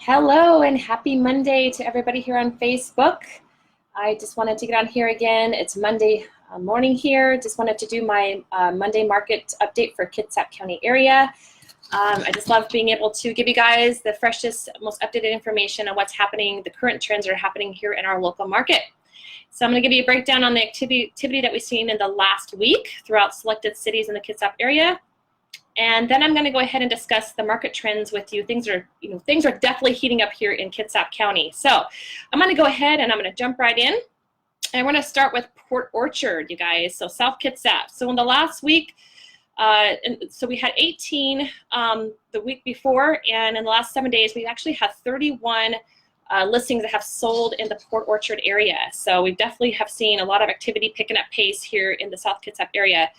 Hello and happy Monday to everybody here on Facebook. I just wanted to get on here again. It's Monday morning here. Just wanted to do my Monday market update for Kitsap County area. I just love being able to give you guys the freshest, most updated information on what's happening, the current trends that are happening here in our local market. So I'm going to give you a breakdown on the activity that we've seen in the last week throughout selected cities in the Kitsap area. And then I'm going to go ahead and discuss the market trends with you. Things are definitely heating up here in Kitsap County. So I'm going to go ahead and I'm going to jump right in. And we're going to start with Port Orchard, you guys. So South Kitsap. So in the last week, so we had 18 the week before, and in the last 7 days, we actually had 31 listings that have sold in the Port Orchard area. So we definitely have seen a lot of activity picking up pace here in the South Kitsap area.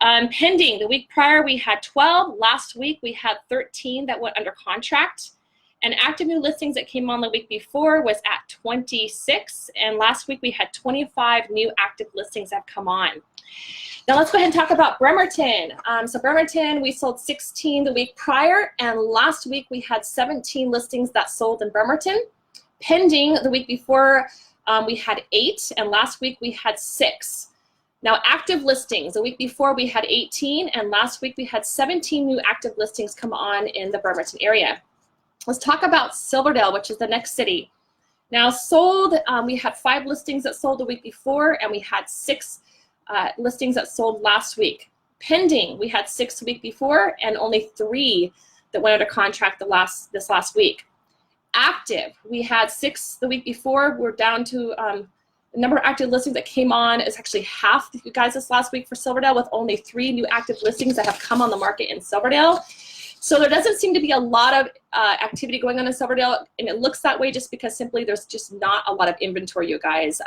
Pending, the week prior we had 12. Last week we had 13 that went under contract. And active new listings that came on the week before was at 26. And last week we had 25 new active listings that have come on. Now let's go ahead and talk about Bremerton. So Bremerton, we sold 16 the week prior. And last week we had 17 listings that sold in Bremerton. Pending, the week before we had 8. And last week we had 6. Now, active listings, the week before we had 18, and last week we had 17 new active listings come on in the Bremerton area. Let's talk about Silverdale, which is the next city. Now, sold, we had 5 listings that sold the week before, and we had 6 listings that sold last week. Pending, we had 6 the week before, and only 3 that went under contract this last week. Active, we had 6 the week before. We're down to the number of active listings that came on is actually half, you guys, this last week for Silverdale, with only 3 new active listings that have come on the market in Silverdale. So there doesn't seem to be a lot of activity going on in Silverdale, and it looks that way just because simply there's just not a lot of inventory, you guys.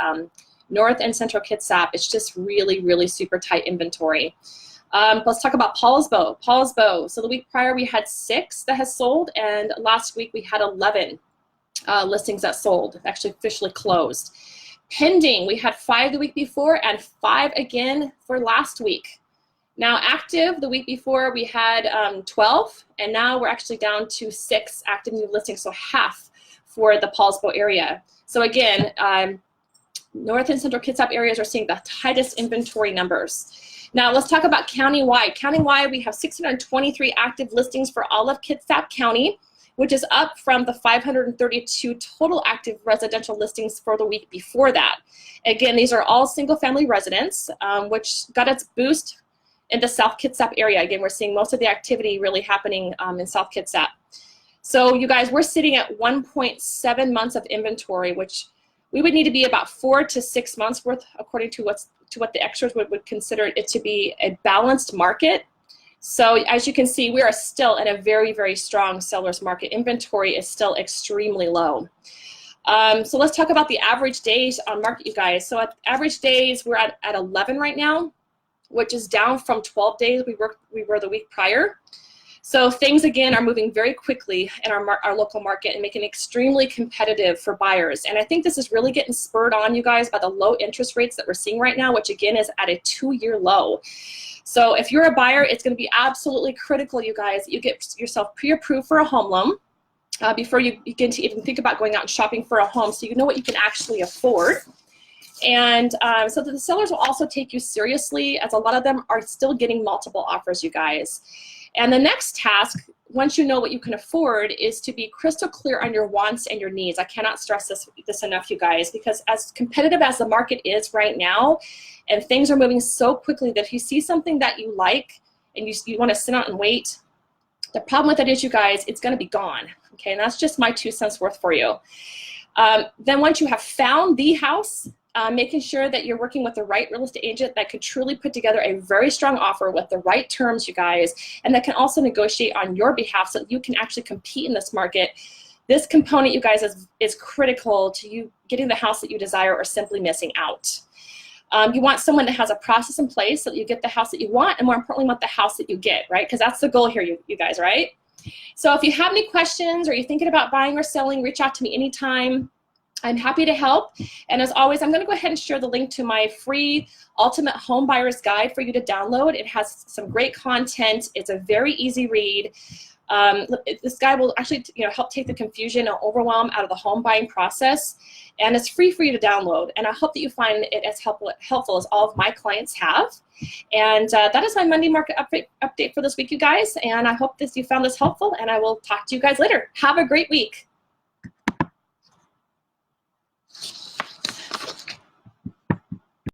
North and Central Kitsap, it's just really, really super tight inventory. Let's talk about Poulsbo. Poulsbo, so the week prior we had 6 that has sold, and last week we had 11 listings that sold, actually officially closed. Pending, we had 5 the week before and 5 again for last week. Now active, the week before we had 12, and now we're actually down to 6 active new listings, so half for the Poulsbo area. So again, North and Central Kitsap areas are seeing the tightest inventory numbers. Now let's talk about countywide. Countywide, we have 623 active listings for all of Kitsap County, which is up from the 532 total active residential listings for the week before that. Again, these are all single-family residents, which got its boost in the South Kitsap area. Again, we're seeing most of the activity really happening in South Kitsap. So you guys, we're sitting at 1.7 months of inventory, which we would need to be about 4 to 6 months worth, according to what the experts would consider it to be a balanced market. So as you can see, we are still in a very, very strong seller's market. Inventory is still extremely low. So let's talk about the average days on market, you guys. So at average days, we're at 11 right now, which is down from 12 days we were the week prior. So things, again, are moving very quickly in our local market and making it extremely competitive for buyers. And I think this is really getting spurred on, you guys, by the low interest rates that we're seeing right now, which, again, is at a 2-year low. So if you're a buyer, it's going to be absolutely critical, you guys, that you get yourself pre-approved for a home loan before you begin to even think about going out and shopping for a home, so you know what you can actually afford. And so that the sellers will also take you seriously, as a lot of them are still getting multiple offers, you guys. And the next task, once you know what you can afford, is to be crystal clear on your wants and your needs. I cannot stress this enough, you guys, because as competitive as the market is right now, and things are moving so quickly, that if you see something that you like and you want to sit out and wait, the problem with it is, you guys, it's going to be gone. Okay, and that's just my 2 cents worth for you. Then once you have found the house, making sure that you're working with the right real estate agent that could truly put together a very strong offer with the right terms, you guys, and that can also negotiate on your behalf so that you can actually compete in this market. This component, you guys, is critical to you getting the house that you desire or simply missing out. You want someone that has a process in place so that you get the house that you want, and more importantly, want the house that you get, right? Because that's the goal here, you guys, right? So if you have any questions or you're thinking about buying or selling, reach out to me anytime. I'm happy to help. And as always, I'm going to go ahead and share the link to my free Ultimate Home Buyer's Guide for you to download. It has some great content. It's a very easy read. This guide will actually help take the confusion and overwhelm out of the home buying process, and it's free for you to download. And I hope that you find it as helpful as all of my clients have. And that is my Monday market update for this week, you guys. And I hope that you found this helpful, and I will talk to you guys later. Have a great week.